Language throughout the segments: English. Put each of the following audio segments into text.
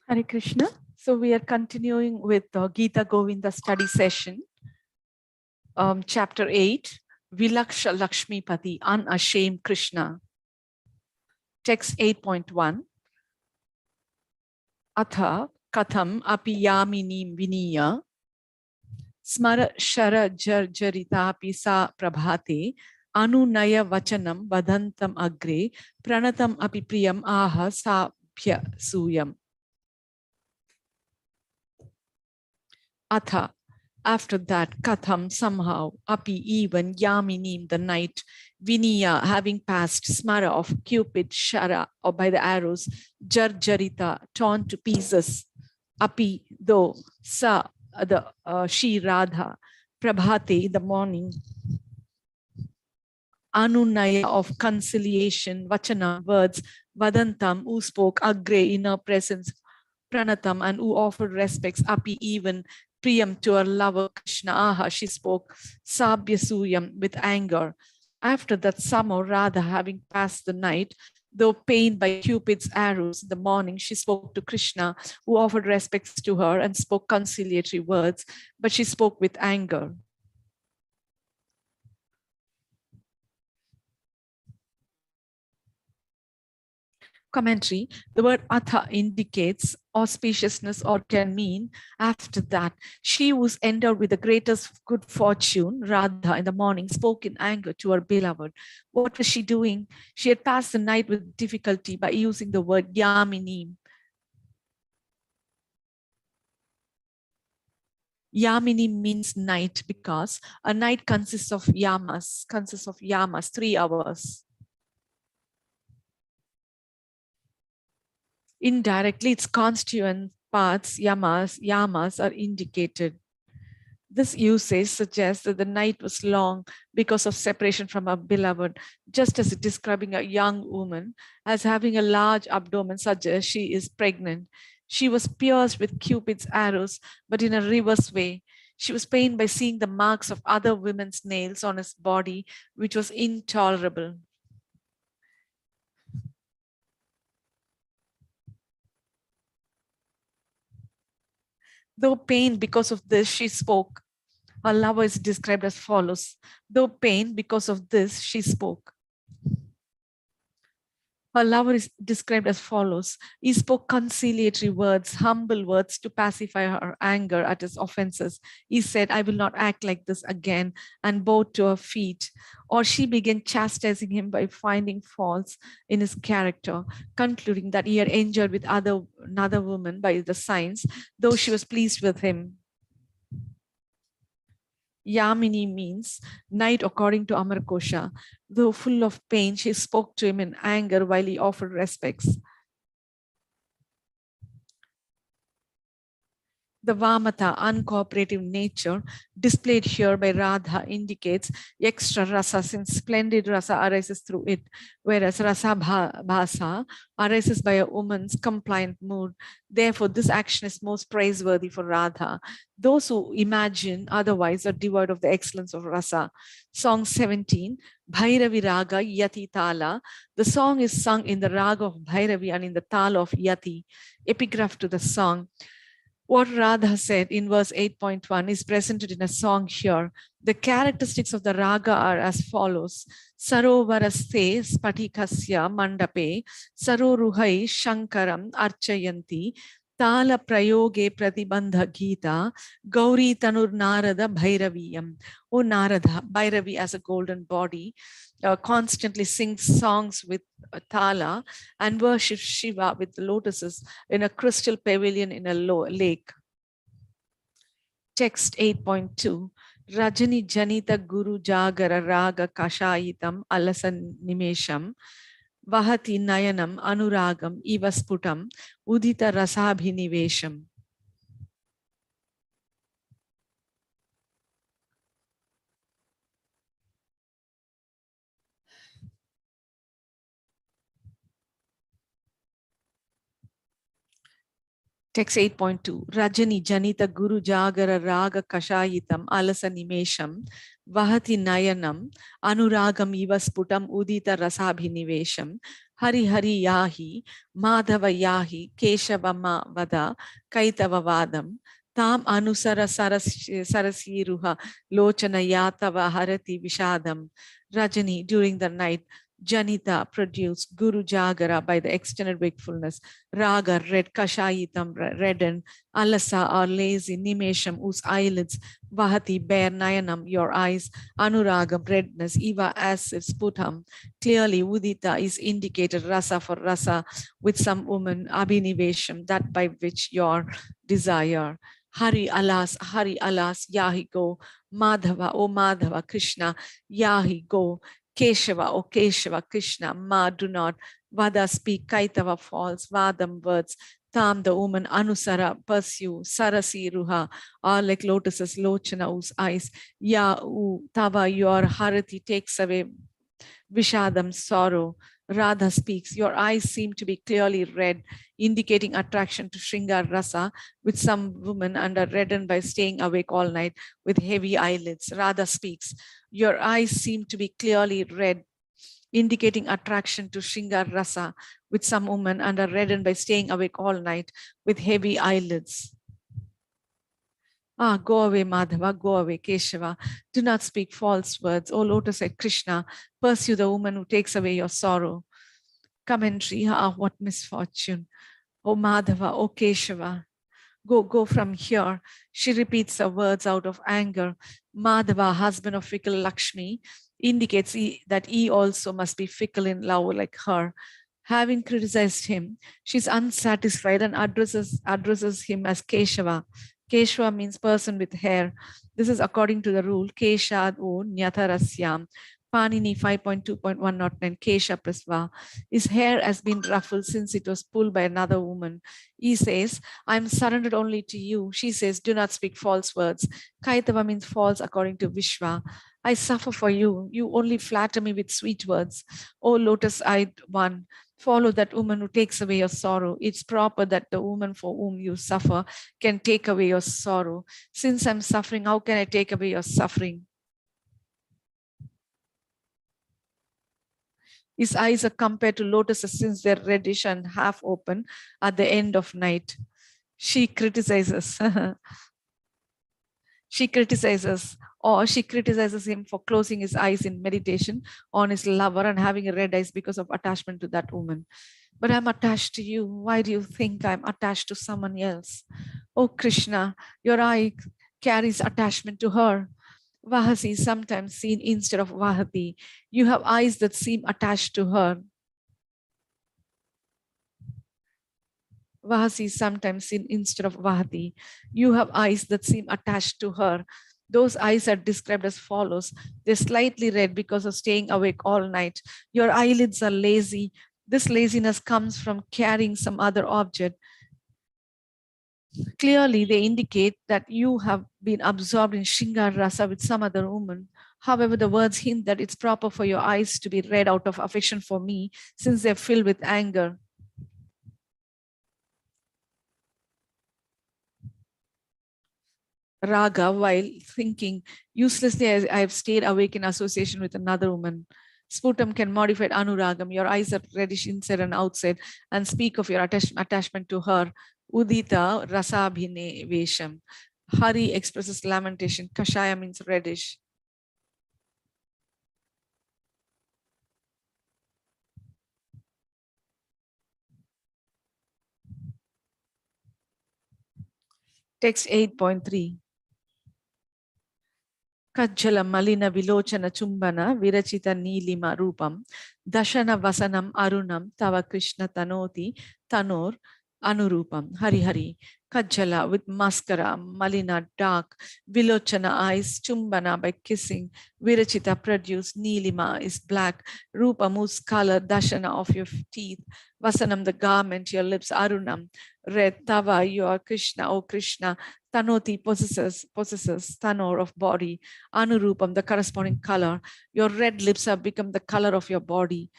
Hare Krishna. So we are continuing with the Gita Govinda study session. Chapter 8, Vilaksha Lakshmipati, Unashamed Krishna. Text 8.1. Atha katham api yaminim viniya smara shara jarjarita api sa prabhate anunaya vachanam vadantam agre pranatam api priyam aha sabhya suyam. Atha, after that, katham, somehow, api, even, yaminim, the night, viniya, having passed, smara of Cupid, shara, or by the arrows, jarjarita, torn to pieces, api, though, sa, she, Radha, prabhate, in the morning, anunaya, of conciliation, vachana, words, vadantam, who spoke, agre, in her presence, pranatam, and who offered respects, api, even, priyam, to her lover Krishna, aha, she spoke sabhyasuyam, with anger. After that, somehow Radha, having passed the night, though pained by Cupid's arrows, in the morning she spoke to Krishna, who offered respects to her and spoke conciliatory words, but she spoke with anger. Commentary. The word atha indicates auspiciousness or can mean after that. She was endowed with the greatest good fortune, Radha, in the morning, spoke in anger to her beloved. What was she doing? She had passed the night with difficulty by using the word yamini. Yamini means night because a night consists of yamas, 3 hours. Indirectly, its constituent parts, yamas are indicated. This usage suggests that the night was long because of separation from her beloved, just as describing a young woman as having a large abdomen suggests she is pregnant. She was pierced with Cupid's arrows, but in a reverse way. She was pained by seeing the marks of other women's nails on his body, which was intolerable. Though pained because of this, she spoke. Her lover is described as follows. Though pained because of this, she spoke. Her lover is described as follows. He spoke conciliatory words, humble words to pacify her anger at his offenses. He said, I will not act like this again, and bowed to her feet. Or she began chastising him by finding faults in his character, concluding that he had injured with another woman by the signs, though she was pleased with him. Yamini means night according to Amarkosha. Though full of pain, she spoke to him in anger while he offered respects. The Vamata, uncooperative nature, displayed here by Radha indicates extra rasa, since splendid rasa arises through it, whereas rasa bhasa arises by a woman's compliant mood. Therefore, this action is most praiseworthy for Radha. Those who imagine otherwise are devoid of the excellence of rasa. Song 17, Bhairavi Raga Yati Tala. The song is sung in the raga of Bhairavi and in the tala of Yati. Epigraph to the song. What Radha said in verse 8.1 is presented in a song here. The characteristics of the raga are as follows. Sarovaraste spatikasya mandape saroruhai shankaram archayanti tala prayoge pratibandha Gita gauri tanur narada bhairaviyam. O Narada, Bhairavi as a golden body, constantly sings songs with tala and worships Shiva with the lotuses in a crystal pavilion in a lake. Text 8.2. Rajani Janita Guru Jagara Raga Kashayitam Alasan Nimesham Vahati Nayanam Anuragam Ivasputam Udita Rasabhinivesham. Text 8.2. Rajani Janita Guru Jagara Raga Kashayitam Alasa Nimesham Vahati Nayanam Anuragam Ivasputam Udita Rasabhinivesham Hari Hari Yahi, Madhava Yahi, Keshavama Vada, Kaitava Vadam, Tam Anusara Sarasiruha, Lochana Yatava Harati Vishadam, Rajani during the night, Janita produced Guru Jagara by the extended wakefulness, Raga red, Kashayitam redden, Alasa or lazy, Nimesham whose eyelids, Vahati bare Nayanam your eyes, Anuragam redness, Eva acid sputum. Clearly, Udita is indicated rasa for rasa with some woman, Abhinivesham, that by which your desire. Hari alas, Yahi go, Madhava, O Madhava, Krishna, Yahi go, Keshava, O Keshava, Krishna, Ma do not, Vada speak, Kaitava false, Vadam words, Tam the woman, Anusara pursue, Sarasi Ruha, are like lotuses, Lochana whose eyes, Ya U Tava your Harati takes away Vishadam, sorrow. Radha speaks, your eyes seem to be clearly red, indicating attraction to Shringar Rasa, with some woman under reddened by staying awake all night with heavy eyelids. Radha speaks, your eyes seem to be clearly red, indicating attraction to Shringar Rasa, with some woman under reddened by staying awake all night with heavy eyelids. Go away, Madhava, go away, Keshava. Do not speak false words. O lotus at Krishna, pursue the woman who takes away your sorrow. Commentary, what misfortune. O Madhava, O Keshava, go from here. She repeats the words out of anger. Madhava, husband of fickle Lakshmi, indicates that he also must be fickle in love like her. Having criticized him, she's unsatisfied and addresses him as Keshava. Keshava means person with hair. This is according to the rule Keshad O Nyatarasyam. Panini 5.2.109 Kesha Prasva. His hair has been ruffled since it was pulled by another woman. He says, I am surrendered only to you. She says, do not speak false words. Kaitava means false according to Vishwa. I suffer for you. You only flatter me with sweet words. O lotus-eyed one, follow that woman who takes away your sorrow. It's proper that the woman for whom you suffer can take away your sorrow. Since I'm suffering, how can I take away your suffering? His eyes are compared to lotuses since they're reddish and half open at the end of night. She criticizes. She criticizes him for closing his eyes in meditation on his lover and having red eyes because of attachment to that woman. But I'm attached to you. Why do you think I'm attached to someone else? Oh, Krishna, your eye carries attachment to her. Vahasi is sometimes seen instead of Vahati. You have eyes that seem attached to her. Vahasi is sometimes seen instead of Vahati. You have eyes that seem attached to her. Those eyes are described as follows. They're slightly red because of staying awake all night. Your eyelids are lazy. This laziness comes from carrying some other object. Clearly, they indicate that you have been absorbed in Shringar Rasa with some other woman. However, the words hint that it's proper for your eyes to be red out of affection for me, since they're filled with anger. Raga, while thinking, uselessly I have stayed awake in association with another woman. Sputum can modify anuragam. Your eyes are reddish inside and outside, and speak of your attachment to her. Udita rasabhine vesham. Hari expresses lamentation. Kashaya means reddish. Text 8.3. Kajjala Malina Vilochana Chumbana Virachita Nilima Rupam Dashana Vasanam Arunam Tava Krishna Tanoti Tanor Anurupam. Hari Hari. Kajjala with mascara, Malina dark, Vilochana eyes, Chumbana by kissing, Virachita produced, Nilima is black, Rupa moves color, Dashana of your teeth, Vasanam the garment, your lips, Arunam red, Tava you are Krishna, O Krishna, Tanoti possesses Tanor of body, Anurupam the corresponding color, your red lips have become the color of your body,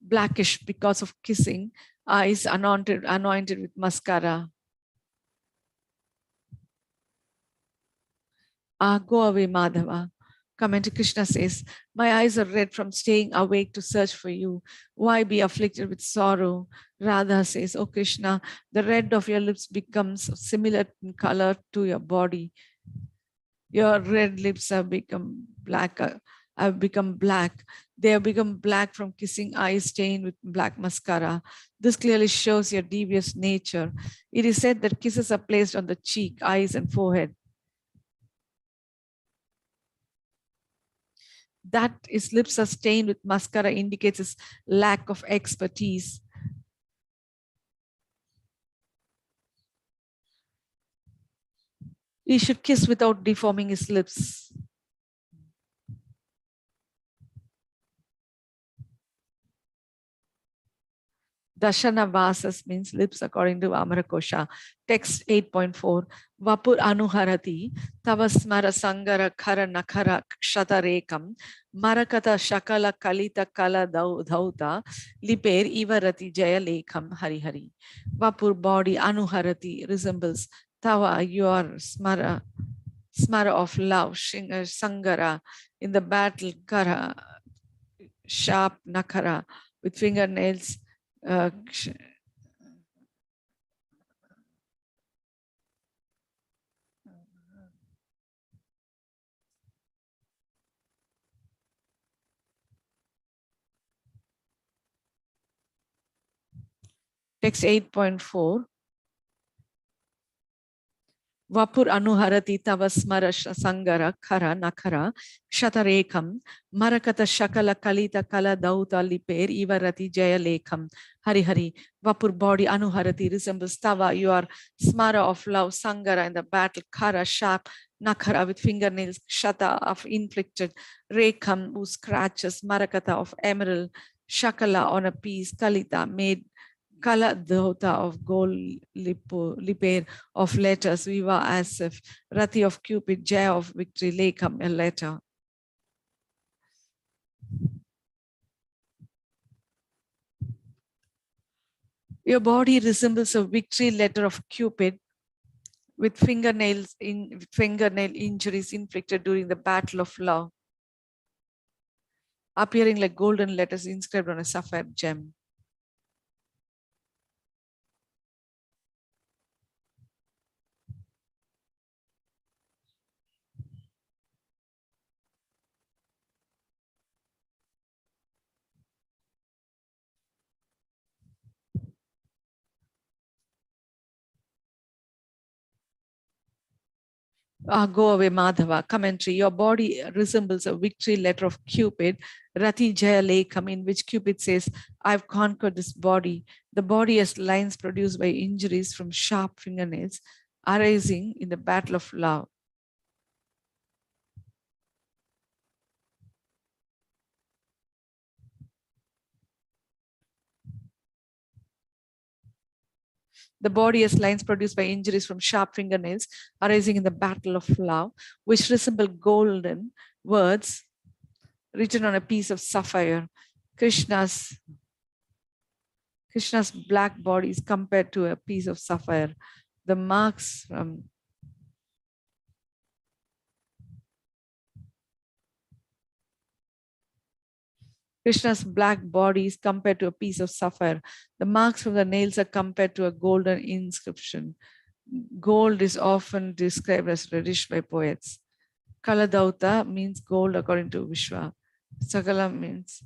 blackish because of kissing, eyes anointed with mascara. Go away, Madhava. Comment Krishna says, my eyes are red from staying awake to search for you. Why be afflicted with sorrow? Radha says, oh Krishna, the red of your lips becomes similar in color to your body. Your red lips have become black. Have become black. They have become black from kissing eyes stained with black mascara. This clearly shows your devious nature. It is said that kisses are placed on the cheek, eyes, and forehead. That his lips are stained with mascara indicates his lack of expertise. He should kiss without deforming his lips. Dashana Vasas means lips according to Amarakosha. Text 8.4. Vapur Anuharati Tavasmara Sangara Khara Nakara Shatarekam Marakata Shakala Kalita Kala Dhauta Liper Ivarati Jaya Lekam Hari Hari. Vapur body Anuharati resembles Tava, your Smara of love, Sangara in the battle, Kara, sharp Nakara with fingernails. Text 8.4. Vapur anuharati tava smara sangara khara nakara shatarekam marakata shakala kalita kala dauta liper ivarati jaya lekam. Hari Hari. Vapur body anuharati resembles tava, your smara of love, sangara in the battle, khara sharp, nakara with fingernails, shata of inflicted, rekam who scratches, marakata of emerald, shakala on a piece, kalita made, kala dhota of gold, liper of letters, viva as if, rati of Cupid, jaya of victory, lekam a letter. Your body resembles a victory letter of Cupid with fingernail injuries inflicted during the battle of love, appearing like golden letters inscribed on a sapphire gem. Go away, Madhava. Commentary. Your body resembles a victory letter of Cupid, Rati Jaya Lekam, in which Cupid says, I've conquered this body. The body has lines produced by injuries from sharp fingernails arising in the battle of love. The body has lines produced by injuries from sharp fingernails arising in the battle of love, which resemble golden words written on a piece of sapphire. Krishna's black body is compared to a piece of sapphire. The marks from Krishna's black body is compared to a piece of sapphire. The marks from the nails are compared to a golden inscription. Gold is often described as reddish by poets. Kaladauta means gold according to Vishwa. Sakala means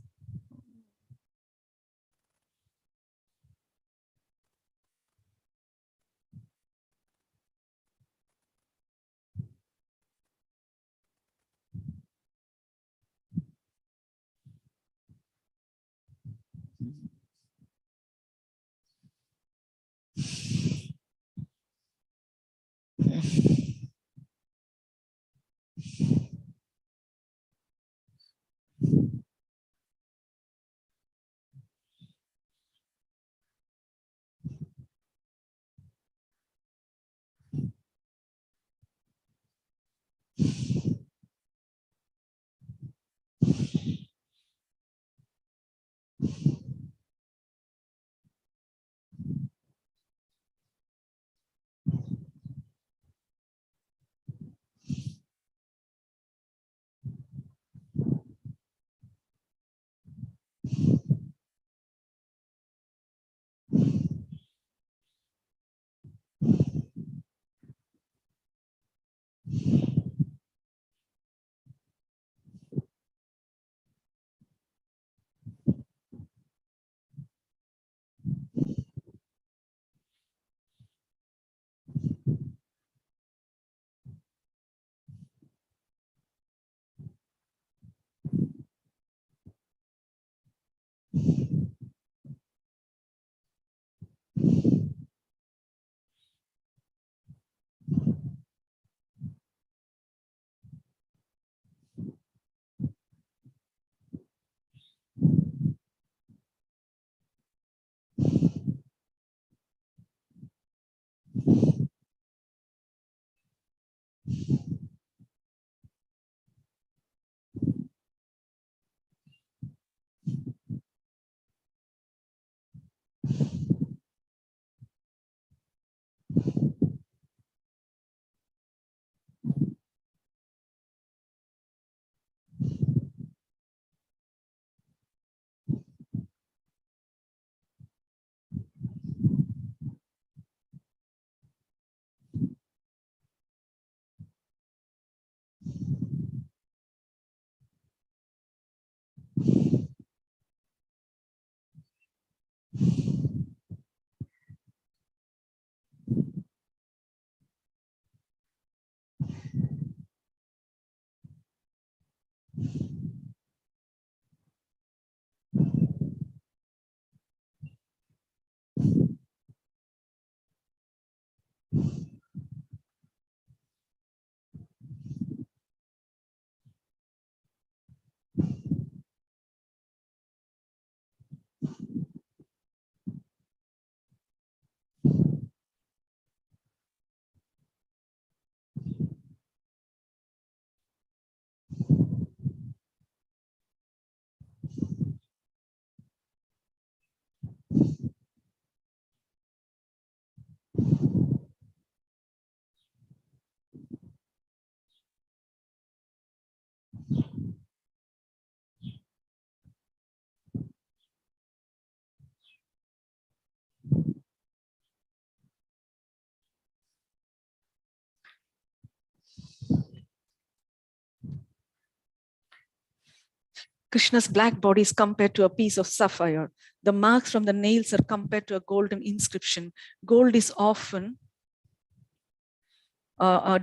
Krishna's black body is compared to a piece of sapphire. The marks from the nails are compared to a golden inscription. Gold is often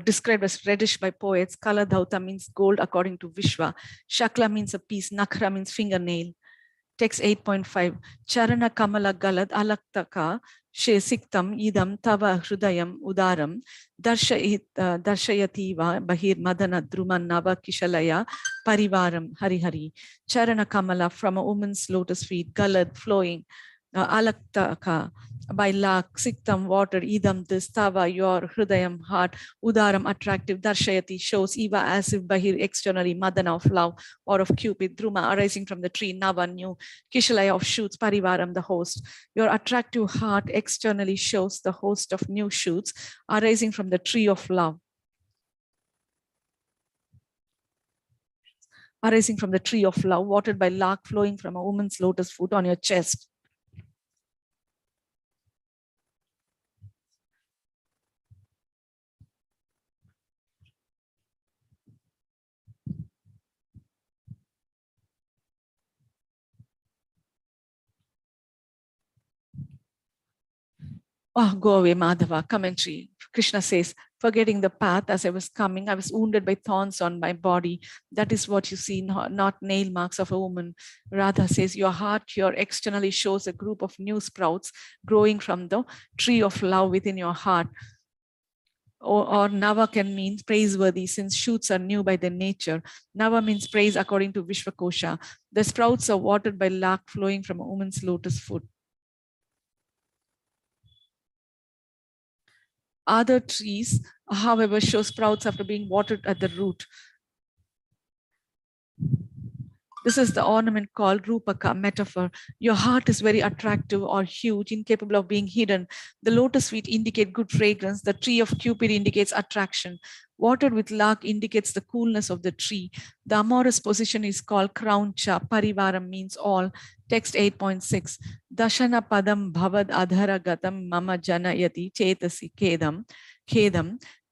described as reddish by poets. Kala Dhauta means gold according to Vishwa. Shakla means a piece. Nakhra means fingernail. Text 8.5. Charana Kamala Galad Alaktaka Siktam Idam Tava Hrudayam Udaram Darshayativa Bahir Madana Druman Nava Kishalaya Parivaram Hari Hari. Charana Kamala, from a woman's lotus feet, Galad flowing, Alaktaka by lakh, Siktam water, Idam this, Tava your, Hrudayam heart, Udaram attractive, Darshayati shows, Eva as if Bahir externally, Madana of love or of Cupid, Druma arising from the tree, Nava new, Kishalaya of shoots, Parivaram the host. Your attractive heart externally shows the host of new shoots arising from the tree of love. Arising from the tree of love, watered by lark flowing from a woman's lotus foot on your chest. Oh, go away, Madhava. Commentary. Krishna says, forgetting the path as I was coming, I was wounded by thorns on my body. That is what you see, not nail marks of a woman. Radha says, your heart here externally shows a group of new sprouts growing from the tree of love within your heart. Or Nava can mean praiseworthy, since shoots are new by their nature. Nava means praise according to Vishwakosha. The sprouts are watered by lark flowing from a woman's lotus foot. Other trees, however, show sprouts after being watered at the root. This is the ornament called Rupaka, metaphor. Your heart is very attractive or huge, incapable of being hidden. The lotus feet indicate good fragrance. The tree of Cupid indicates attraction. Watered with lark indicates the coolness of the tree. The amorous position is called crown cha. Parivaram means all. Text 8.6. Dashana padam bhavad adhara gatam mama janayati chetasi kedam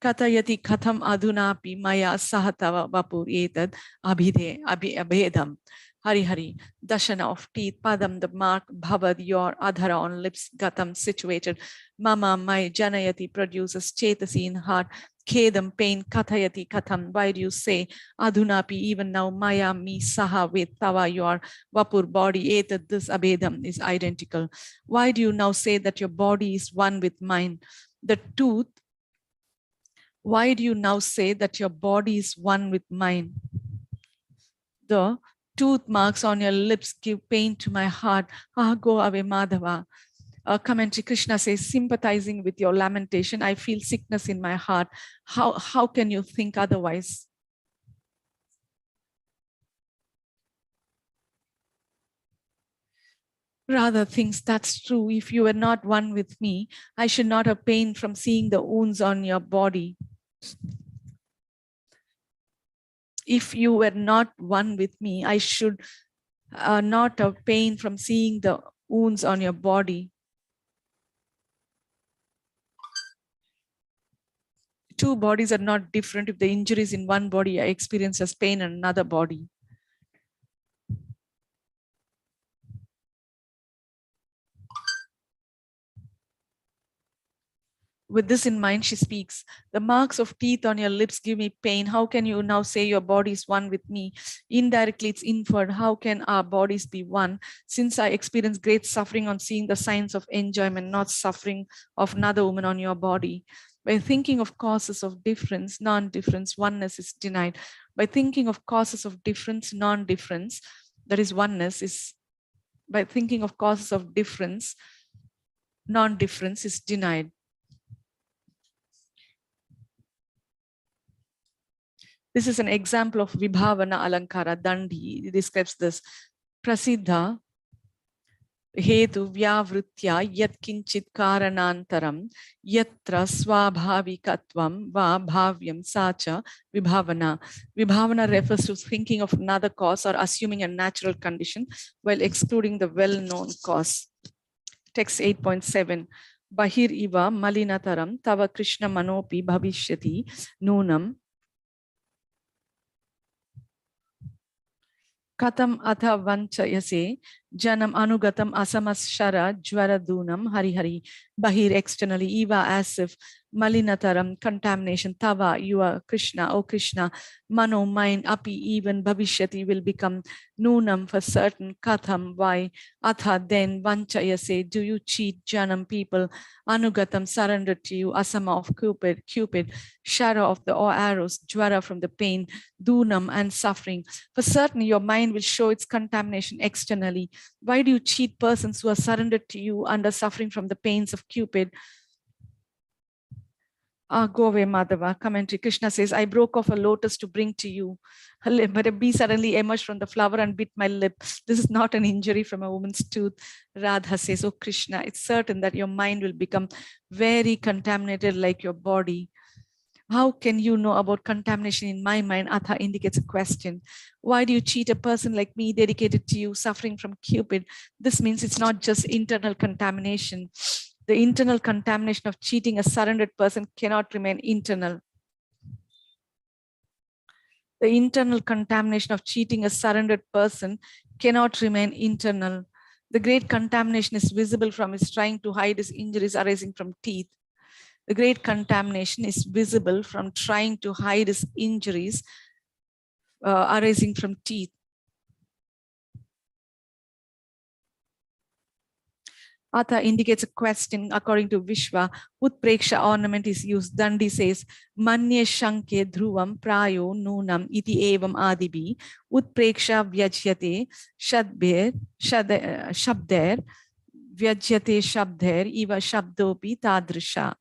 katayati katham adunapi maya sahatava vapur etad abhedam. Hari Hari. Dashana of teeth, padam the mark, bhavad your, adhara on lips, gatam situated, mama my, janayati produces, chetasi in heart, kedam pain, kathayati katham. Why do you say adunapi even now, maya me, saha with, tava your, vapur body, etad this abhedam is identical. Why do you now say that your body is one with mine? The tooth. Why do you now say that your body is one with mine? The tooth marks on your lips give pain to my heart. Ah, go away, Madhava. Commentary, Krishna says, sympathizing with your lamentation, I feel sickness in my heart. How can you think otherwise? Radha thinks that's true. If you were not one with me, I should not have pain from seeing the wounds on your body. If you were not one with me, I should not have pain from seeing the wounds on your body. Two bodies are not different if the injuries in one body are experienced as pain in another body. With this in mind, she speaks. The marks of teeth on your lips give me pain. How can you now say your body is one with me? Indirectly, it's inferred. How can our bodies be one? Since I experience great suffering on seeing the signs of enjoyment, not suffering of another woman on your body. By thinking of causes of difference, non-difference, oneness is denied. By thinking of causes of difference, non-difference, that is oneness, is by thinking of causes of difference, non-difference is denied. This is an example of Vibhavana Alankara, Dandi. It describes this. Prasiddha hetu vyavritya yat kinchit karanantaram yatra swabhavikatvam va bhavyam sacha vibhavana. Vibhavana refers to thinking of another cause or assuming a natural condition while excluding the well-known cause. Text 8.7. Bahir iva malinataram tava krishna manopi bhavishyati nunam Katam atha vanchayase janam anugatam asamaskara jwaradunam hari hari bahir externally eva as if malinataram contamination tava you are Krishna, O Krishna, mano mind api even bhavishyati will become nunam for certain katham why atha then vanchayase do you cheat janam people anugatam surrender to you asama of Cupid shara of the arrows jwara from the pain dunam and suffering. For certain, your mind will show its contamination externally. Why do you cheat persons who are surrendered to you under suffering from the pains of Cupid? Go away, Madhava. Commentary. Krishna says, I broke off a lotus to bring to you, but a bee suddenly emerged from the flower and bit my lip. This is not an injury from a woman's tooth. Radha says, oh Krishna, it's certain that your mind will become very contaminated like your body. How can you know about contamination in my mind? Atha indicates a question. Why do you cheat a person like me dedicated to you, suffering from Cupid? This means it's not just internal contamination. The internal contamination of cheating a surrendered person cannot remain internal. The internal contamination of cheating a surrendered person cannot remain internal. The great contamination is visible from his trying to hide his injuries arising from teeth. The great contamination is visible from trying to hide his injuries arising from teeth. Atha indicates a question according to Vishwa. Utpreksha ornament is used. Dandi says, Manye shanke dhruvam prayo nunam iti evam adibi. Utpreksha vyajyate shabder vyajyate shabder iva shabdopi tadrisha.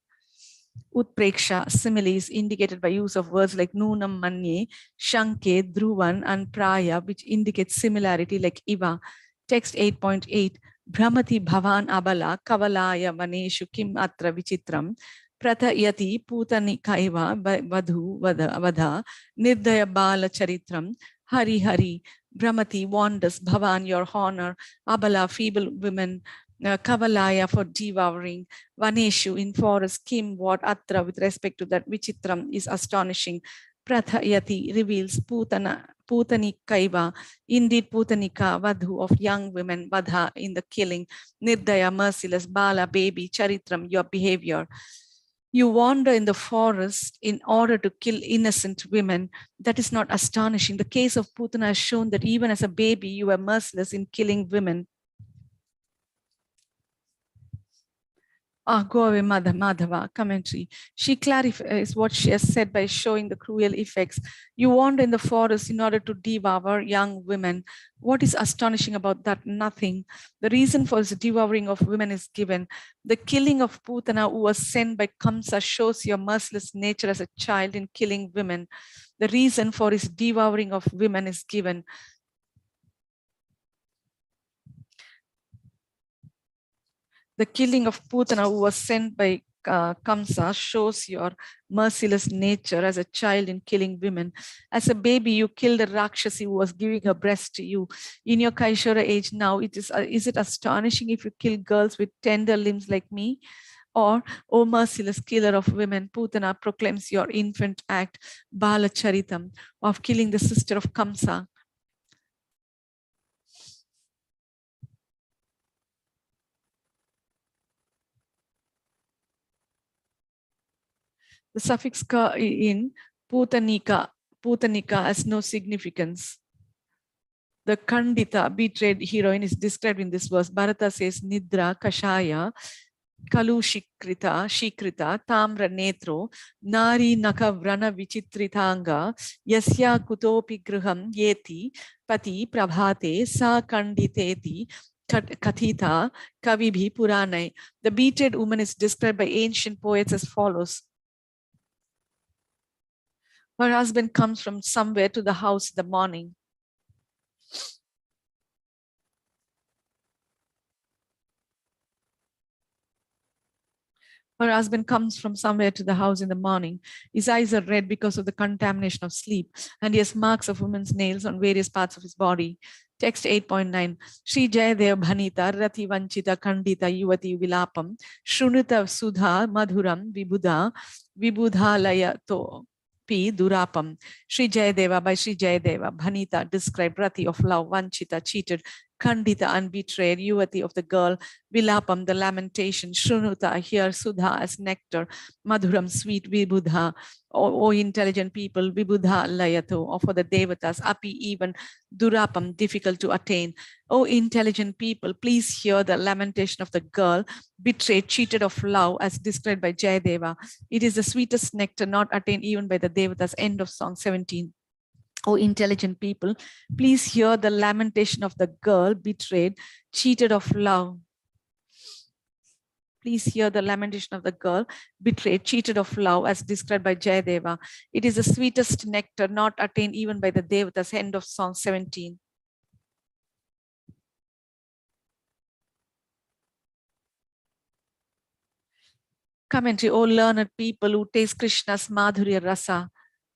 Utpreksha similes indicated by use of words like nunam manye, shanke, dhruvan, and praya, which indicate similarity like iva. Text 8.8. Brahmati bhavan abala kavalaya vaneshu kim atra vichitram prathayati putanikaiva vadhu vada nirdaya bala charitram hari hari. Brahmati wanders, bhavan your honor, abala feeble women, kavalaya for devouring, vaneshu in forest, kim what, atra with respect to that, vichitram is astonishing, prathayati reveals, putanikaiva indeed putanika, vadhu of young women, vadha in the killing, nirdaya merciless, bala baby, charitram your behavior. You wander in the forest in order to kill innocent women. That is not astonishing. The case of Putana has shown that even as a baby, you were merciless in killing women. Go away, Madhava. Commentary. She clarifies what she has said by showing the cruel effects. You wander in the forest in order to devour young women. What is astonishing about that? Nothing. The reason for the devouring of women is given. The killing of Putana, who was sent by Kamsa, shows your merciless nature as a child in killing women. The reason for his devouring of women is given. The killing of Putana, who was sent by Kamsa, shows your merciless nature as a child in killing women. As a baby, you killed a Rakshasi who was giving her breast to you. In your Kaishara age now, is it astonishing if you kill girls with tender limbs like me? Or, O merciless killer of women, Putana proclaims your infant act, Bala Charitam, of killing the sister of Kamsa. The suffix ka in Putanika has no significance. The Kandita, betrayed heroine, is described in this verse. Bharata says, Nidra, Kashaya, Kalu Shikrita, Tamra Netro, Nari Naka Vrana Vichitritanga, Yasya Kutopi Griham Yeti, Pati Prabhate, Sa Kanditeti, Kathita, Kavibhi Puranai. The betrayed woman is described by ancient poets as follows. Her husband comes from somewhere to the house in the morning. Her husband comes from somewhere to the house in the morning. His eyes are red because of the contamination of sleep, and he has marks of women's nails on various parts of his body. Text 8.9. Sri Jayadeva Bhanita Rati Vanchita Kandita Yuvati Vilapam Shrunuta Sudha Madhuram Vibudha Layato. P. Durapam. Sri Jayadeva by Sri Jayadeva. Bhanita described Rati of love, Vanchita cheated, Kandita unbetrayed, Yuvati of the girl, Vilapam the lamentation, Shrunuta here Sudha as nectar, Madhuram sweet Vibudha, O intelligent people, Vibudha Layato, or for the Devatas, Api even Durapam difficult to attain. O intelligent people, please hear the lamentation of the girl, betrayed, cheated of love as described by Jayadeva. It is the sweetest nectar not attained even by the Devatas. End of song 17. O intelligent people, please hear the lamentation of the girl betrayed, cheated of love. Please hear the lamentation of the girl betrayed, cheated of love as described by Jayadeva. It is the sweetest nectar not attained even by the Devatas. End of song 17. Commentary, O learned people who taste Krishna's Madhurya Rasa,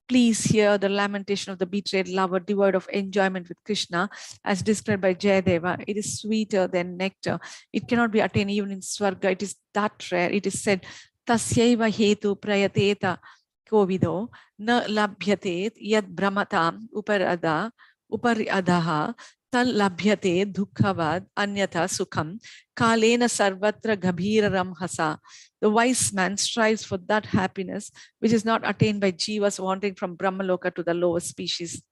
please hear the lamentation of the betrayed lover devoid of enjoyment with Krishna as described by Jayadeva. It is sweeter than nectar. It cannot be attained even in Swarga. It is that rare. It is said, Tasyaiva hetu prayateta kovido na labhyate yad brahmatam upari adaha tal labhyate dukkhavad anyatha sukham kalena sarvatra gabhira ramhasa. The wise man strives for that happiness which is not attained by jivas wandering from Brahmaloka to the lower species.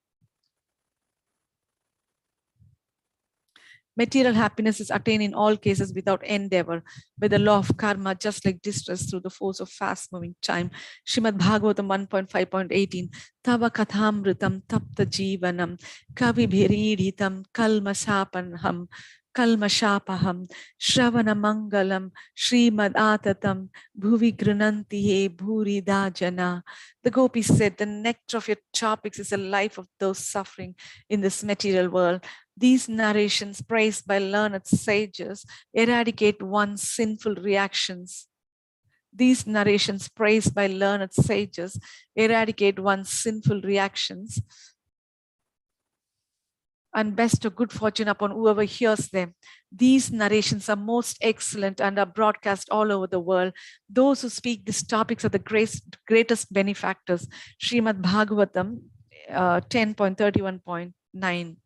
Material happiness is attained in all cases without endeavor by the law of karma, just like distress through the force of fast-moving time. Srimad Bhagavatam 1.5.18 Tava kathamritam tapta jivanam kavi bhiridhitam kalmasapanham kalmashapaham shravana mangalam Srimad Atatam bhuvi grunanti he bhurida jana. The gopis said, the nectar of your topics is the life of those suffering in this material world. These narrations praised by learned sages eradicate one's sinful reactions. These narrations praised by learned sages eradicate one's sinful reactions and bestow good fortune upon whoever hears them. These narrations are most excellent and are broadcast all over the world. Those who speak these topics are the greatest benefactors. Srimad Bhagavatam 10.31.9.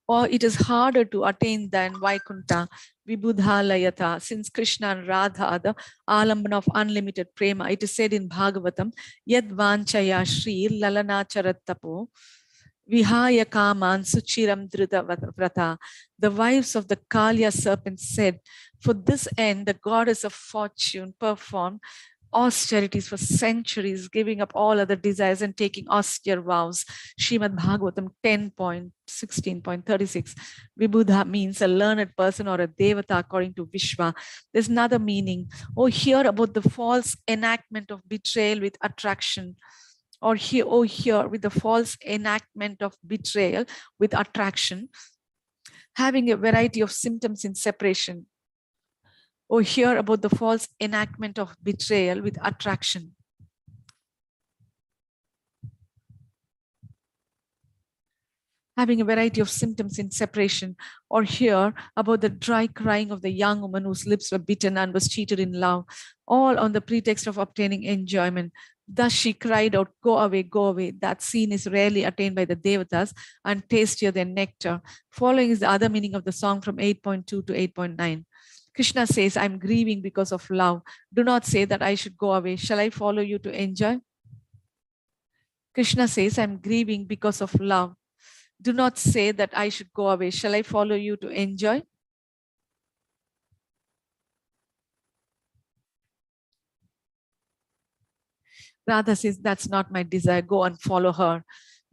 Or it is harder to attain than Vaikunta, Vibudha since Krishna and Radha are the alambana of unlimited prema. It is said in Bhagavatam, Yad Vanchaya Shri Lalanacharattapo, Vihaya Kaman Suchiram Drita Vrata. The wives of the Kalya serpent said, for this end, the goddess of fortune performed austerities for centuries, giving up all other desires and taking austere vows. Srimad Bhagavatam 10.16.36. Vibudha means a learned person or a devata according to Vishwa. There's another meaning. Oh, hear about the false enactment of betrayal with attraction. Or hear with the false enactment of betrayal with attraction, having a variety of symptoms in separation. Or hear about the false enactment of betrayal with attraction. Having a variety of symptoms in separation, or hear about the dry crying of the young woman whose lips were bitten and was cheated in love, all on the pretext of obtaining enjoyment. Thus she cried out, go away, go away. That scene is rarely attained by the Devatas and tastier than nectar. Following is the other meaning of the song from 8.2 to 8.9. Krishna says, I'm grieving because of love. Do not say that I should go away. Shall I follow you to enjoy? Krishna says, I'm grieving because of love. Do not say that I should go away. Shall I follow you to enjoy? Radha says, that's not my desire. Go and follow her.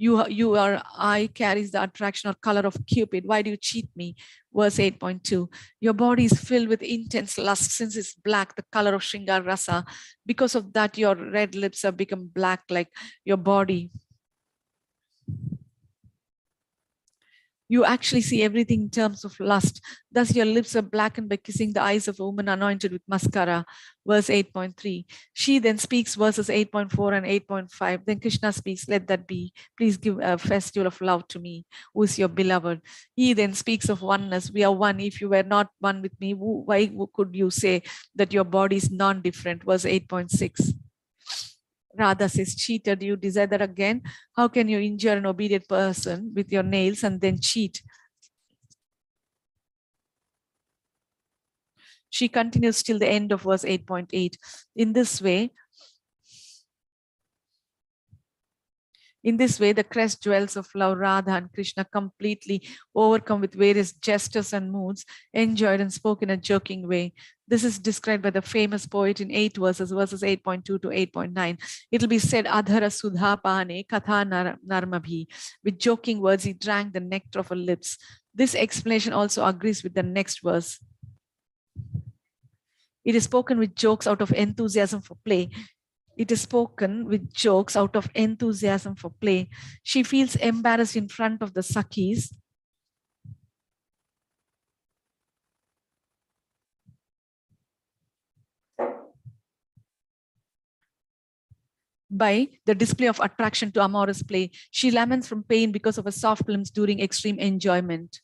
Your eye carries the attraction or color of Cupid. Why do you cheat me? Verse 8.2. Your body is filled with intense lust since it's black, the color of Shringar Rasa. Because of that, your red lips have become black like your body. You actually see everything in terms of lust. Thus your lips are blackened by kissing the eyes of a woman anointed with mascara. Verse 8.3. She then speaks verses 8.4 and 8.5. Then Krishna speaks, let that be. Please give a festival of love to me, who is your beloved. He then speaks of oneness. We are one. If you were not one with me, why could you say that your body is non-different? Verse 8.6. Radha says, cheated, you desire that again? How can you injure an obedient person with your nails and then cheat? She continues till the end of verse 8.8. In this way, the crest jewels of love, Radha and Krishna, completely overcome with various gestures and moods, enjoyed and spoken in a joking way. This is described by the famous poet in 8 verses 8.2 to 8.9. It will be said, Adhara Sudha Pane Katha Narmabhi. With joking words, he drank the nectar of her lips. This explanation also agrees with the next verse. It is spoken with jokes out of enthusiasm for play. It is spoken with jokes out of enthusiasm for play. She feels embarrassed in front of the Sakhis by the display of attraction to amorous play. She laments from pain because of her soft limbs during extreme enjoyment.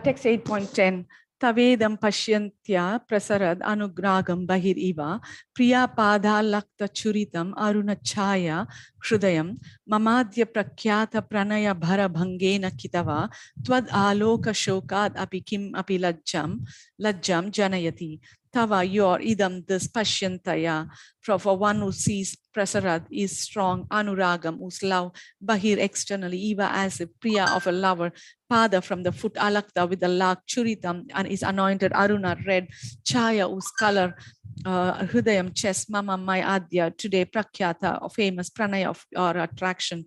Text 8.10. Tavedam pashyantya prasarad anugragam bahir iva priya pada lakta churitam arunachaya shrudayam mamadya prakyata pranaya bhara bhangena kitava tvad aloka shokad api kim api lajjam janayati. Tava, your idam, this pashyantaya, for one who sees prasarad is strong, anuragam, whose love, bahir externally, eva as a priya of a lover, pada from the foot, alakta with the lark, churitam and is anointed, aruna red, chaya whose color, hridayam chest, mama my adya, today prakyata, famous pranaya of or attraction.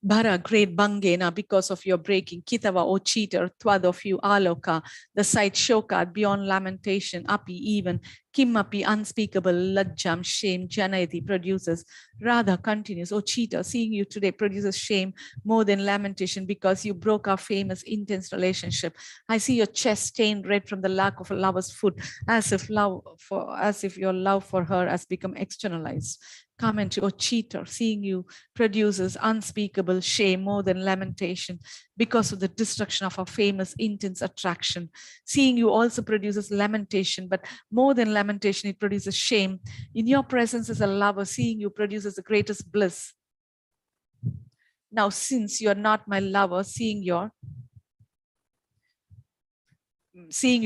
Bhara, great Bangena, because of your breaking. Kitava, O cheater, Tvad of you, Aloka, the sight Shokat, beyond lamentation, Api, even, Kimapi, unspeakable, Lajjam, shame, Janayati, produces. Radha continues, O cheater, seeing you today produces shame more than lamentation because you broke our famous, intense relationship. I see your chest stained red from the lack of a lover's foot, as if your love for her has become externalized. Commentary, O cheater, seeing you produces unspeakable shame more than lamentation because of the destruction of our famous intense attraction. Seeing you also produces lamentation, but more than lamentation, it produces shame. In your presence as a lover, seeing you produces the greatest bliss. Now, since you're not my lover, seeing you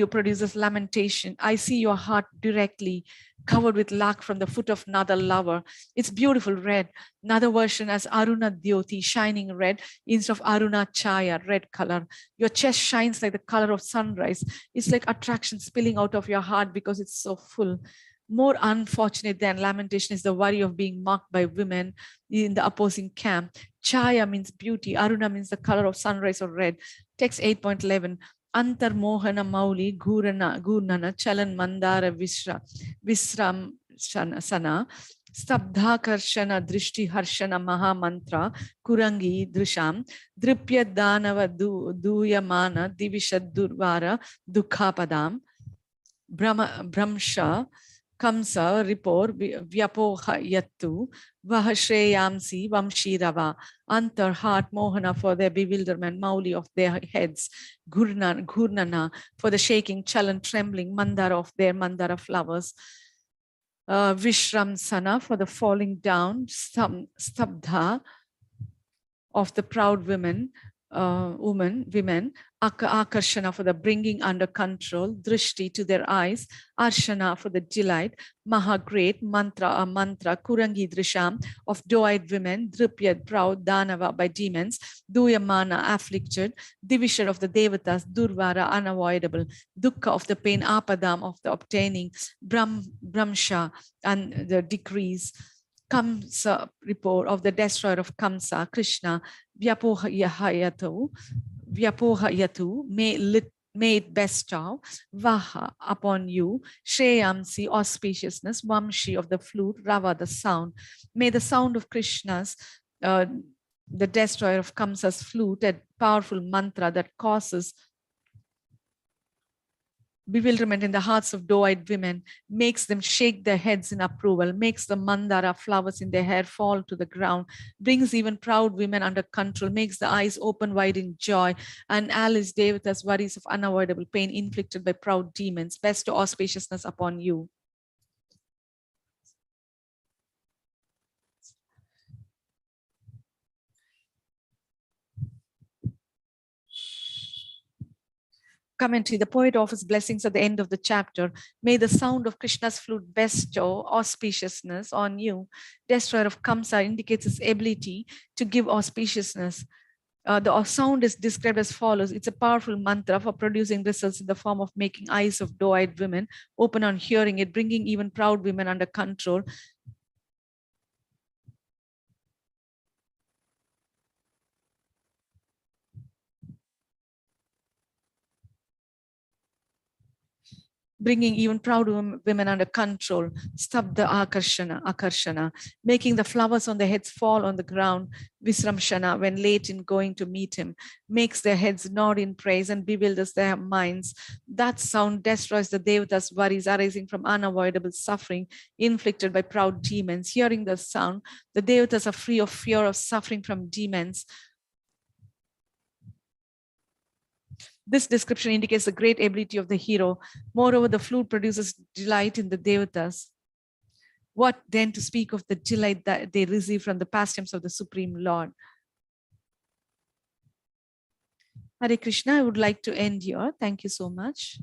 produces lamentation. I see your heart directly covered with lac from the foot of another lover. It's beautiful red. Another version as Aruna Dyoti, shining red, instead of Aruna Chaya, red color. Your chest shines like the color of sunrise. It's like attraction spilling out of your heart because it's so full. More unfortunate than lamentation is the worry of being mocked by women in the opposing camp. Chaya means beauty. Aruna means the color of sunrise or red. Text 8.11. Antarmohana Mauli Gurnana Chalan Mandara Visram Sana Stabdha Karshana Drishti Harshana Maha Mantra Kurangi Drisham Dripya Danava Duyamana Divishad Durvara Dukhapadam Brahmsha Kamsa Ripor Vyapoha Yattu Vahashreyamsi Vamshirava Antar heart Mohana for their bewilderment, Mauli of their heads, Gurnana for the shaking, Chalan trembling, Mandara of their Mandara flowers, Vishramsana for the falling down, Stabdha of the proud women, Akarshana for the bringing under control, Drishti to their eyes, Arshana for the delight, Maha great, Mantra, a mantra, Kurangi Drisham of doe-eyed women, Dripyad proud, Danava by demons, Duyamana afflicted, Divisha of the Devatas, Durvara unavoidable, Dukkha of the pain, Apadam of the obtaining, Brahmsha and the decrease, Kamsa report of the destroyer of Kamsa, Krishna, Vyapohayatu, may it bestow, Vaha upon you, Shreyamsi auspiciousness, Vamshi of the flute, Rava the sound. May the sound of Krishna's, the destroyer of Kamsa's flute, a powerful mantra that causes bewilderment in the hearts of doe-eyed women, makes them shake their heads in approval, makes the mandara flowers in their hair fall to the ground, brings even proud women under control, makes the eyes open wide in joy, and allies Devata's worries of unavoidable pain inflicted by proud demons, bestow auspiciousness upon you. Commentary, the poet offers blessings at the end of the chapter. May the sound of Krishna's flute bestow auspiciousness on you. Destroyer of Kamsa indicates his ability to give auspiciousness. The sound is described as follows. It's a powerful mantra for producing results in the form of making eyes of doe-eyed women open on hearing it, bringing even proud women under control, bringing even proud women under control, Stabdha Akarshana, making the flowers on their heads fall on the ground, Visramshana, when late in going to meet him, makes their heads nod in praise and bewilders their minds. That sound destroys the Devatas' worries arising from unavoidable suffering inflicted by proud demons. Hearing the sound, the Devatas are free of fear of suffering from demons. This description indicates the great ability of the hero. Moreover, the flute produces delight in the Devatas. What then to speak of the delight that they receive from the pastimes of the Supreme Lord? Hare Krishna, I would like to end here. Thank you so much.